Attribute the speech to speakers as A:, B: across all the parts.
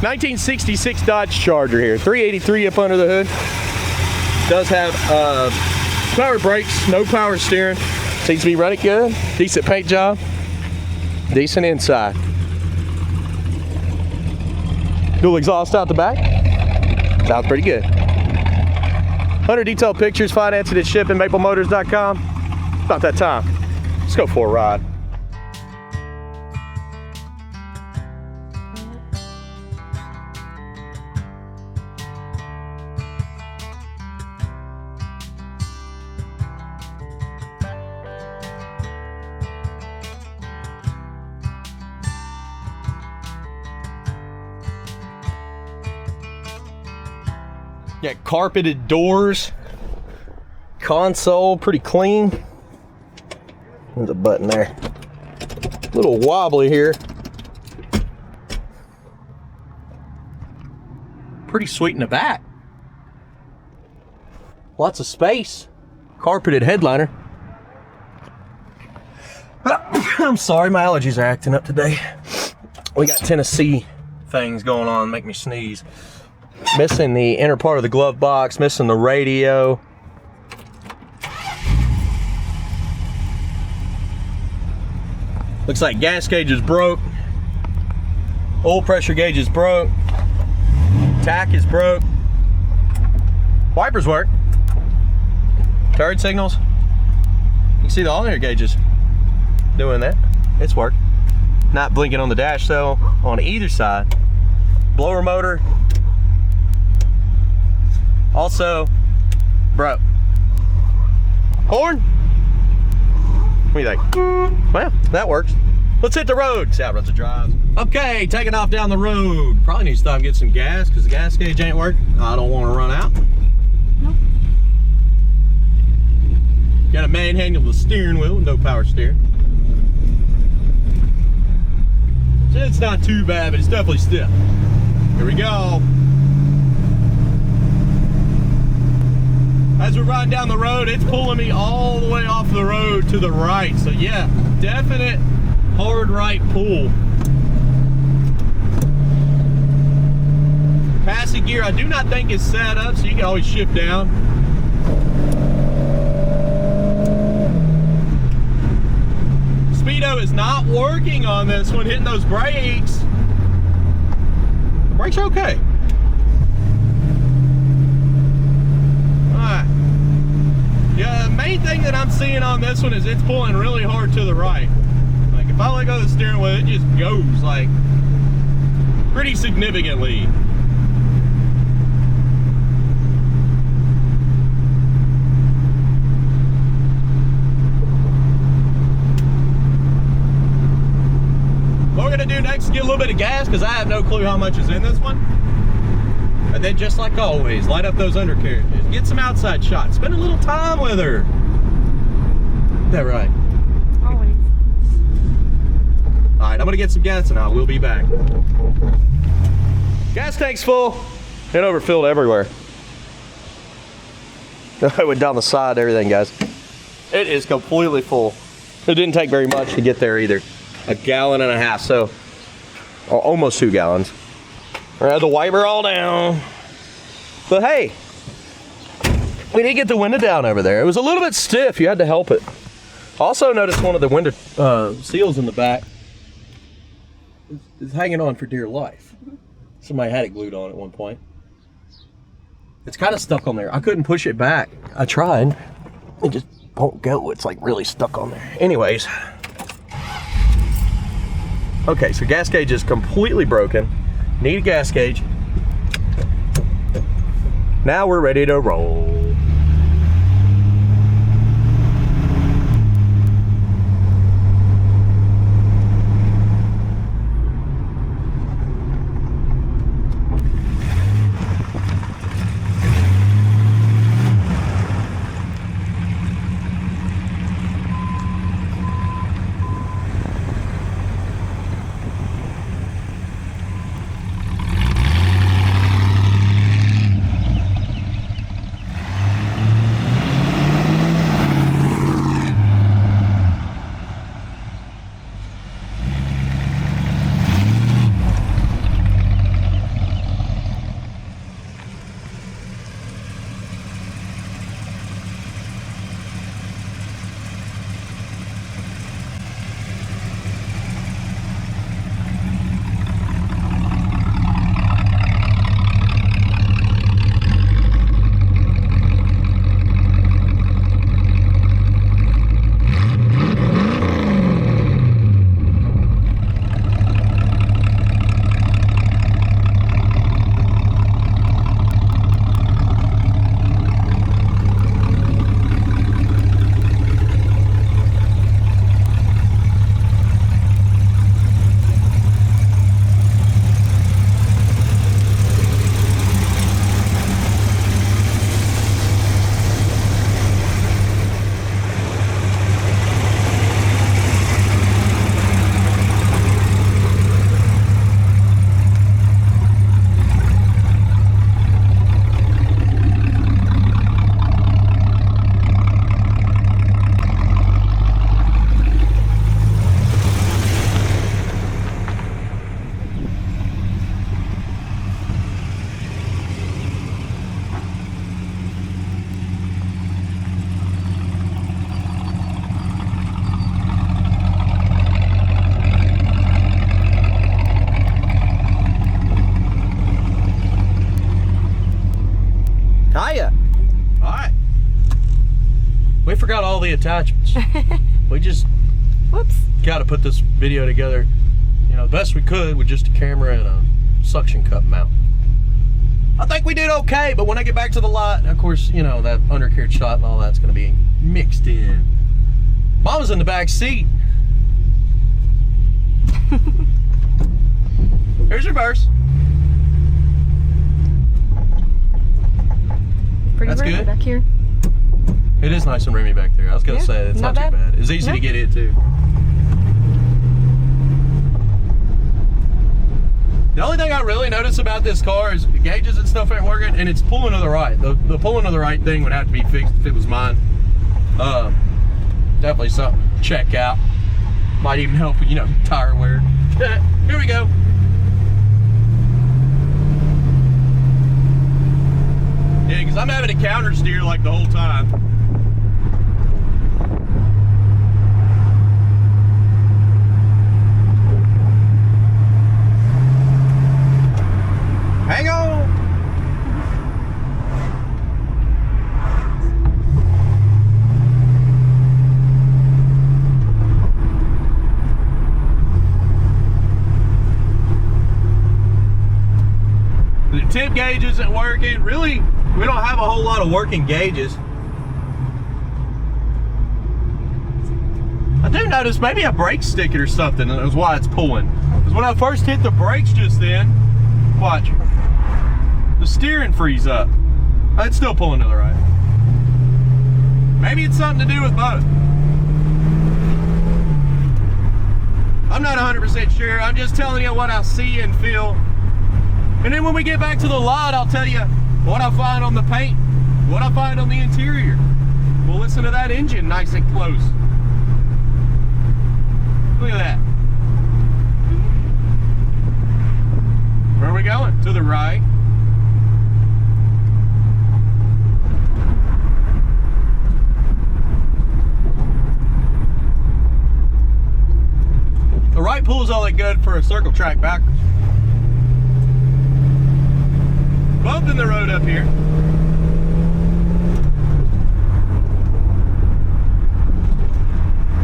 A: 1966 Dodge Charger here, 383 up under the hood. Does have power brakes, no power steering. Seems to be running good. Decent paint job. Decent inside. Dual exhaust out the back. Sounds pretty good. 100 detailed pictures, financing and shipping, maplemotors.com. About that time. Let's go for a ride. Got carpeted doors, console pretty clean. There's a button there. A little wobbly here. Pretty sweet in the back. Lots of space. Carpeted headliner. I'm sorry, my allergies are acting up today. We got Tennessee things going on, make me sneeze. Missing the inner part of the glove box, missing the radio. Looks like gas gauge is broke. Oil pressure gauge is broke. Tach is broke. Wipers work. Turn signals. You can see the alternator gauges doing that. It's worked. Not blinking on the dash though, on either side. Blower motor. Also, broke. Horn? What do you think? Well, that works. Let's hit the road. See how it runs the drives. Okay, taking off down the road. Probably need to stop and get some gas because the gas gauge ain't working. I don't want to run out. Nope. Got to manhandle the steering wheel with no power steering. So it's not too bad, but it's definitely stiff. Here we go. As we're riding down the road, it's pulling me all the way off the road to the right. So yeah, definite hard right pull. Passing gear, I do not think is set up, so you can always shift down. Speedo is not working on this one, hitting those brakes. Brakes are okay. Yeah, the main thing that I'm seeing on this one is it's pulling really hard to the right. Like if I let go of the steering wheel, it just goes like pretty significantly. What we're gonna do next is get a little bit of gas because I have no clue how much is in this one. And then just like always, light up those undercarriages. Get some outside shots. Spend a little time with her. Is that right?
B: Always.
A: All right, I'm gonna get some gas and I will be back. Gas tank's full. It overfilled everywhere. I went down the side, everything, guys. It is completely full. It didn't take very much to get there either. 1.5 gallons, so almost 2 gallons. I had the wiper all down. But hey, we did get the window down over there. It was a little bit stiff. You had to help it. Also noticed one of the window seals in the back is hanging on for dear life. Somebody had it glued on at one point. It's kind of stuck on there. I couldn't push it back. I tried. It just won't go. It's like really stuck on there. Anyways. Okay, so gas gauge is completely broken. Need a gas gauge. Now we're ready to roll. forgot all the attachments. We just
B: Whoops.
A: got to put this video together, you know, the best we could with just a camera and a suction cup mount. I think we did okay, but when I get back to the lot, of course, you know, that undercarriage shot and all that's going to be mixed in. Mama's in the back seat. Here's reverse.
B: Pretty
A: That's
B: roomy
A: good.
B: back here.
A: It is nice and roomy back there. I was going to say, it's not too bad. It's easy to get it, too. The only thing I really notice about this car is the gauges and stuff ain't working, and it's pulling to the right. The pulling to the right thing would have to be fixed if it was mine. Definitely something to check out. Might even help with, you know, tire wear. Here we go. Yeah, because I'm having to counter steer like the whole time. Hang on. The tip gauge isn't working. Really, we don't have a whole lot of working gauges. I do notice maybe a brake stick or something is why it's pulling. Because when I first hit the brakes just then, watch, the steering frees up. It's still pulling to the right. Maybe it's something to do with both. I'm not 100% sure. I'm just telling you what I see and feel. And then when we get back to the lot, I'll tell you what I find on the paint, what I find on the interior. We'll listen to that engine nice and close. Look at that. Where are we going? To the right. The right pull is all that good for a circle track backwards. Bump in the road up here.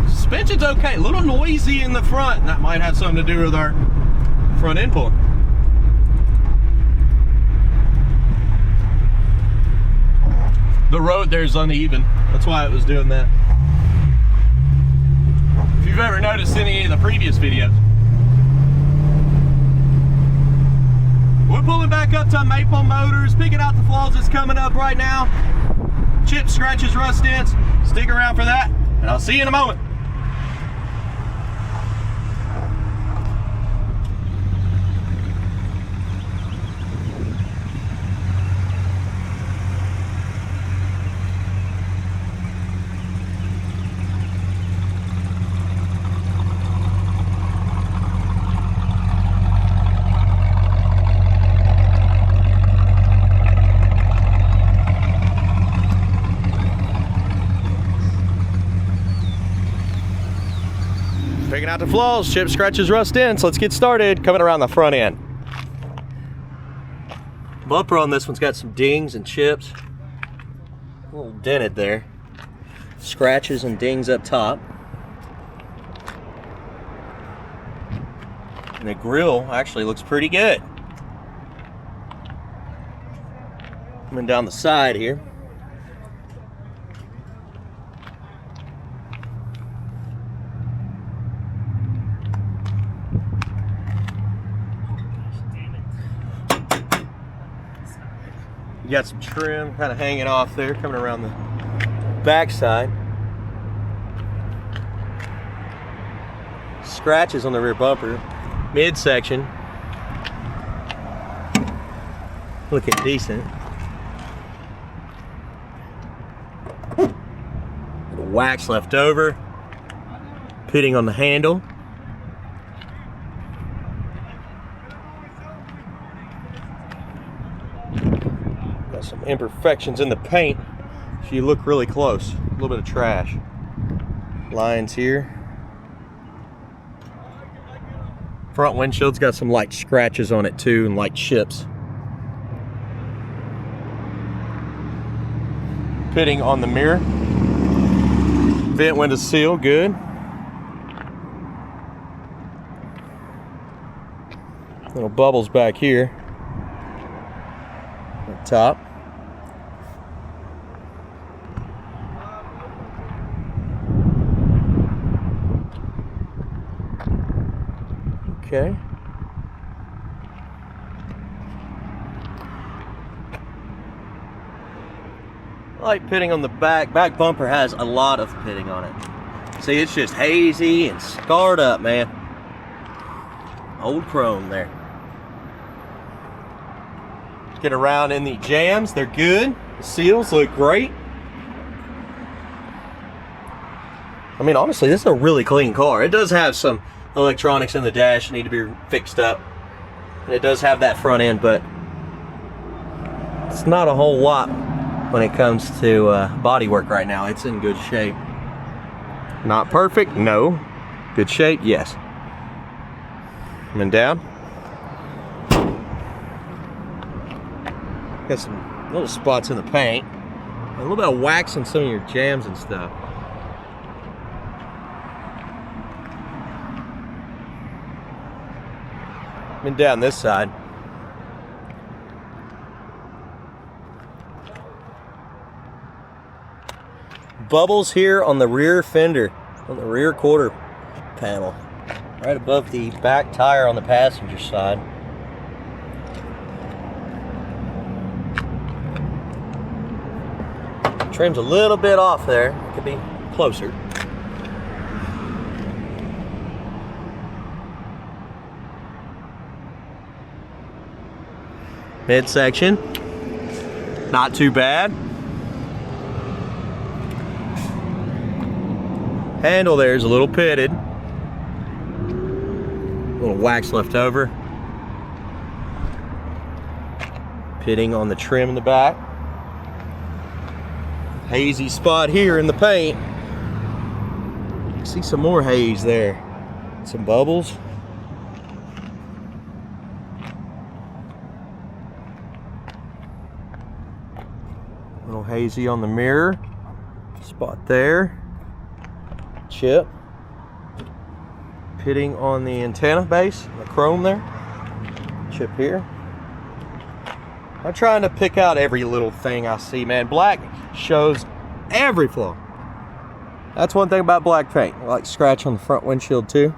A: Suspension's okay, a little noisy in the front, and that might have something to do with our front end pulling. The road there's uneven, that's why it was doing that. If you've ever noticed any of the previous videos. We're pulling back up to Maple Motors, picking out the flaws that's coming up right now. Chips, scratches, rust dents. Stick around for that, and I'll see you in a moment. Picking out the flaws, chips, scratches, rust dents. Let's get started. Coming around the front end. Bumper on this one's got some dings and chips. A little dented there. Scratches and dings up top. And the grill actually looks pretty good. Coming down the side here. You got some trim kind of hanging off there, coming around the back side. Scratches on the rear bumper, midsection. Looking decent. Little wax left over. Pitting on the handle. Some imperfections in the paint, so you look really close. A little bit of trash. Lines here. Front windshield's got some light scratches on it too, and light chips. Pitting on the mirror. Vent window seal, good. Little bubbles back here. Up top. Okay. Light pitting on the back. Back bumper has a lot of pitting on it. See, it's just hazy and scarred up, man. Old chrome there. Get around in the jams, they're good. The seals look great. I mean, honestly, this is a really clean car. It does have some electronics in the dash that need to be fixed up. And it does have that front end, but it's not a whole lot when it comes to body work right now. It's in good shape. Not perfect, no. Good shape, yes. Coming down. Got some little spots in the paint. A little bit of wax on some of your jams and stuff. Coming down this side. Bubbles here on the rear fender, on the rear quarter panel, right above the back tire on the passenger side. Trim's a little bit off there, could be closer. Midsection, not too bad. Handle there is a little pitted. A little wax left over. Pitting on the trim in the back. Hazy spot here in the paint. See some more haze there. Some bubbles. A little hazy on the mirror. Spot there. Chip. Pitting on the antenna base, the chrome there. Chip here. I'm trying to pick out every little thing I see, man. Black shows every flaw. That's one thing about black paint. I like scratch on the front windshield too.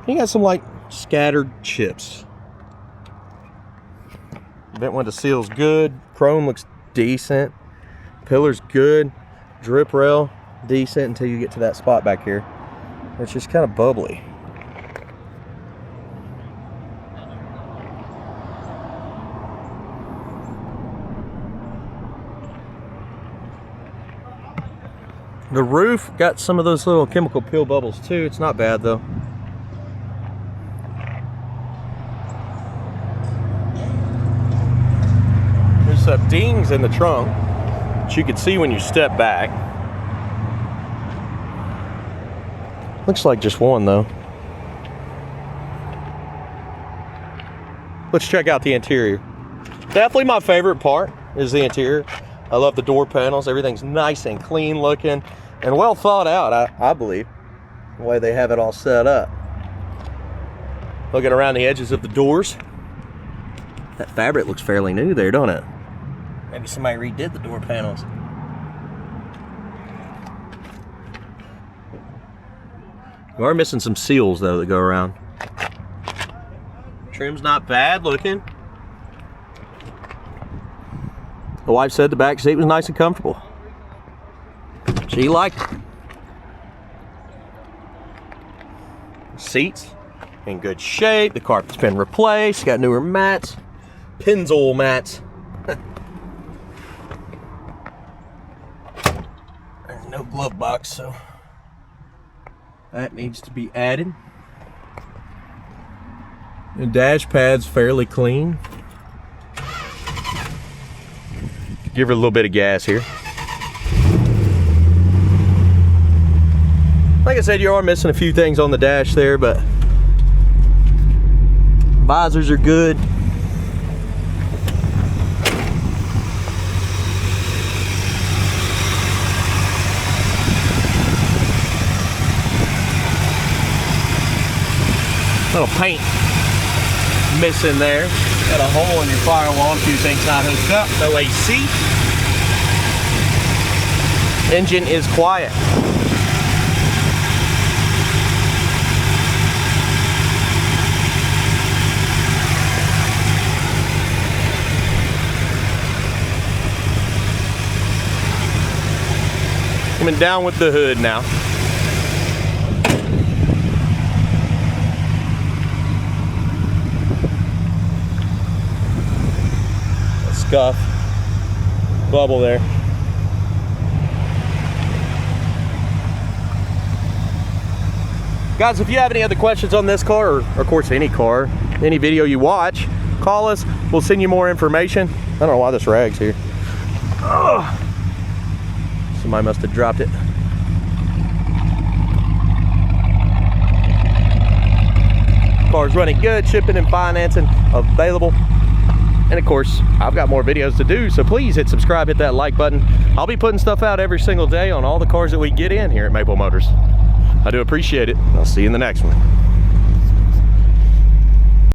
A: You got some like scattered chips. Vent window seal's good. Chrome looks decent. Pillar's good. Drip rail decent until you get to that spot back here. It's just kind of bubbly. The roof got some of those little chemical peel bubbles too. It's not bad though. There's some dings in the trunk that you can see when you step back. Looks like just one though. Let's check out the interior. Definitely my favorite part is the interior. I love the door panels. Everything's nice and clean looking and well thought out, I believe, the way they have it all set up. Looking around the edges of the doors. That fabric looks fairly new there, don't it? Maybe somebody redid the door panels. We are missing some seals though that go around. Trim's not bad looking. The wife said the back seat was nice and comfortable. She liked it. Seats in good shape. The carpet's been replaced. Got newer mats. Pennzoil mats. There's no glove box, so that needs to be added. The dash pad's fairly clean. Give her a little bit of gas here. Like I said, you are missing a few things on the dash there, but visors are good. Little paint missing there. Got a hole in your firewall, a few things not hooked up. No AC. Engine is quiet. Coming down with the hood now. A scuff, bubble there. Guys, if you have any other questions on this car, or of course any car, any video you watch, call us. We'll send you more information. I don't know why this rag's here. Ugh. Somebody must have dropped it. Car's running good, shipping and financing available. And of course, I've got more videos to do, so please hit subscribe, hit that like button. I'll be putting stuff out every single day on all the cars that we get in here at Maple Motors. I do appreciate it. I'll see you in the next one.